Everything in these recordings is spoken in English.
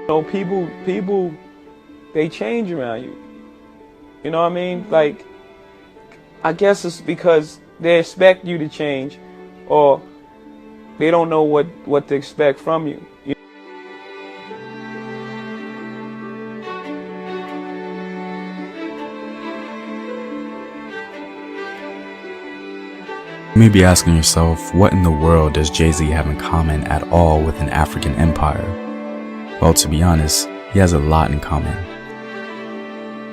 know, people, they change around you. You know what I mean? Like, I guess it's because they expect you to change, or they don't know what to expect from you. You may be asking yourself, what in the world does Jay-Z have in common at all with an African empire? Well, to be honest, he has a lot in common.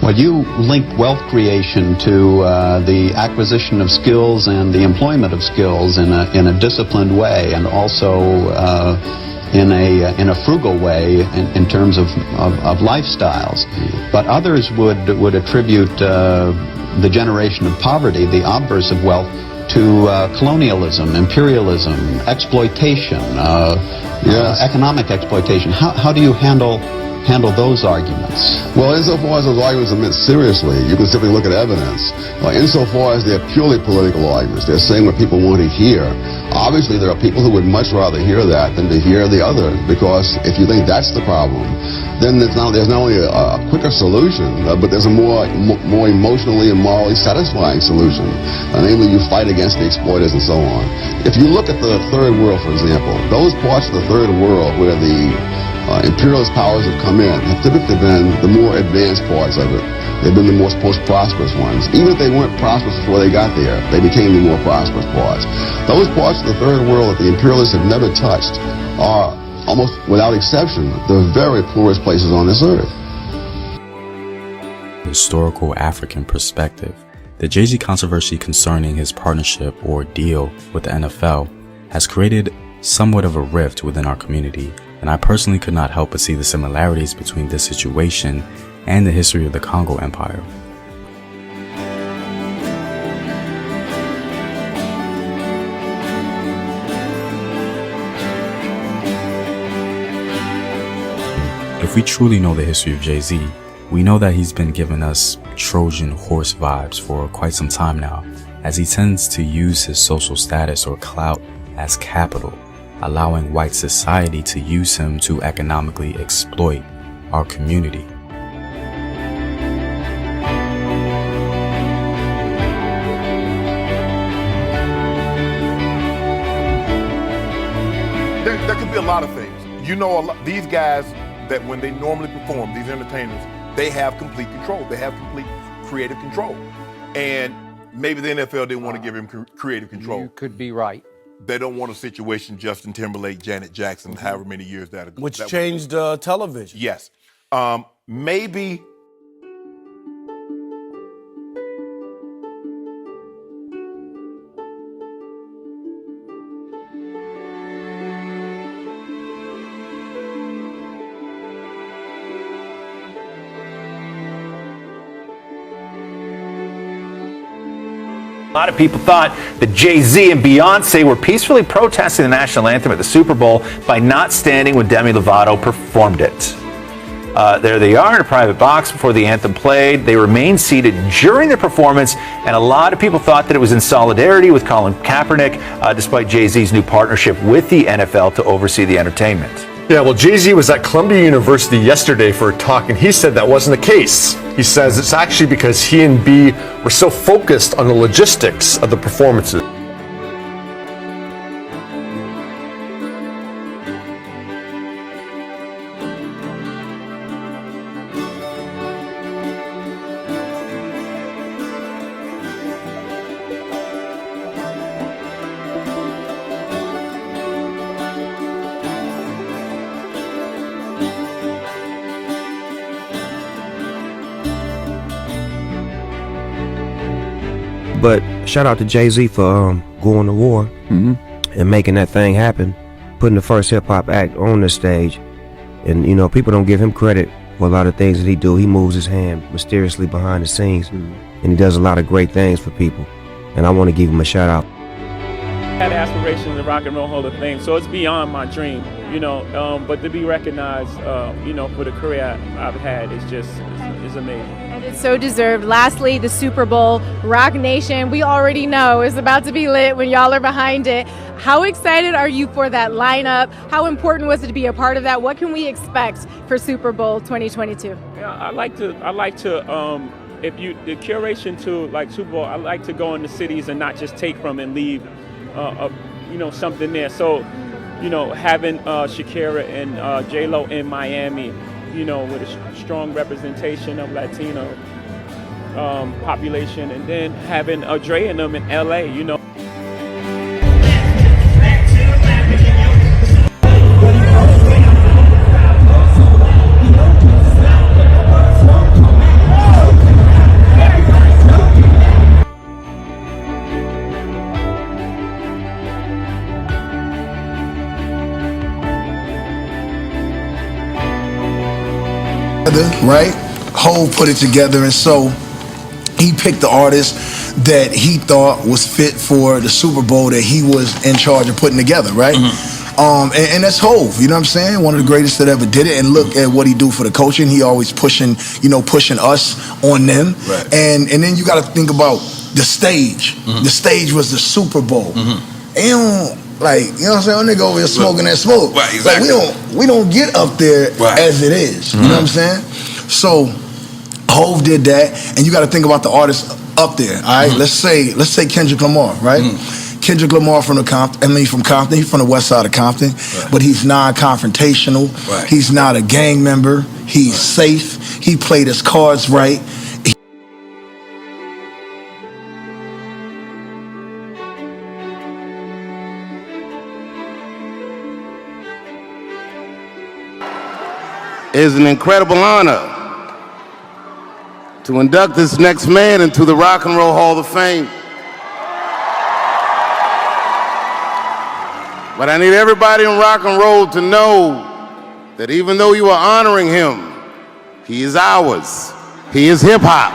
Well, you link wealth creation to the acquisition of skills and the employment of skills in a disciplined way, and also in a frugal way in terms of lifestyles. But others would attribute the generation of poverty, the obverse of wealth, to colonialism, imperialism, exploitation, economic exploitation. How do you handle those arguments? Well, insofar as those arguments are meant seriously, you can simply look at evidence. Insofar as they're purely political arguments, they're saying what people want to hear. Obviously, there are people who would much rather hear that than to hear the other, because if you think that's the problem, then there's not only a quicker solution, but there's a more emotionally and morally satisfying solution. Namely, you fight against the exploiters and so on. If you look at the third world, for example, those parts of the third world where the imperialist powers have come in have typically been the more advanced parts of it. They've been the most prosperous ones. Even if they weren't prosperous before they got there, they became the more prosperous parts. Those parts of the third world that the imperialists have never touched are, almost without exception, the very poorest places on this earth. Historical African perspective. The Jay-Z controversy concerning his partnership or deal with the NFL has created somewhat of a rift within our community, and I personally could not help but see the similarities between this situation and the history of the Congo Empire. If we truly know the history of Jay-Z, we know that he's been giving us Trojan horse vibes for quite some time now, as he tends to use his social status or clout as capital, allowing white society to use him to economically exploit our community. There could be a lot of things. You know, these guys that when they normally perform, these entertainers, they have complete control. They have complete creative control. And maybe the NFL didn't want to give him creative control. You could be right. They don't want a situation Justin Timberlake, Janet Jackson, however many years that ago. Which changed television. Yes. Maybe a lot of people thought that Jay-Z and Beyonce were peacefully protesting the national anthem at the Super Bowl by not standing when Demi Lovato performed it. There they are in a private box before the anthem played. They remained seated during the performance, and a lot of people thought that it was in solidarity with Colin Kaepernick, despite Jay-Z's new partnership with the NFL to oversee the entertainment. Yeah, well, Jay-Z was at Columbia University yesterday for a talk, and he said that wasn't the case. He says it's actually because he and B were so focused on the logistics of the performances. But shout out to Jay-Z for going to war and making that thing happen, putting the first hip-hop act on the stage. And, you know, people don't give him credit for a lot of things that he do. He moves his hand mysteriously behind the scenes, and he does a lot of great things for people. And I want to give him a shout out. I had aspirations in Rock and Roll Hall of Fame, so it's beyond my dream, you know. But to be recognized, you know, for the career I've had is just, it's amazing. It's so deserved. Lastly, the Super Bowl, Rock Nation, we already know is about to be lit when y'all are behind it. How excited are you for that lineup? How important was it to be a part of that? What can we expect for Super Bowl 2022? Yeah, I like to if you the curation to like Super Bowl, I like to go into cities and not just take from and leave something there. So, having Shakira and J-Lo in Miami, with a strong representation of Latino population, and then having Dre and them in LA, right? Hov put it together, and so he picked the artist that he thought was fit for the Super Bowl that he was in charge of putting together, right? And that's Hov, you know what I'm saying? One of the greatest that ever did it. And look at what he do for the coaching. He always pushing us on them. Right. And then you got to think about the stage. The stage was the Super Bowl. And you know what I'm saying? Nigga over here smoking that smoke. Right, exactly. Like we don't get up there as it is. You know what I'm saying? So Hov did that, and you got to think about the artists up there. All right, let's say Kendrick Lamar, right? Kendrick Lamar from Compton. He's from the west side of Compton, but he's non-confrontational. Right. He's not a gang member. He's safe. He played his cards right. It is an incredible honor to induct this next man into the Rock and Roll Hall of Fame. But I need everybody in rock and roll to know that even though you are honoring him, he is ours. He is hip hop.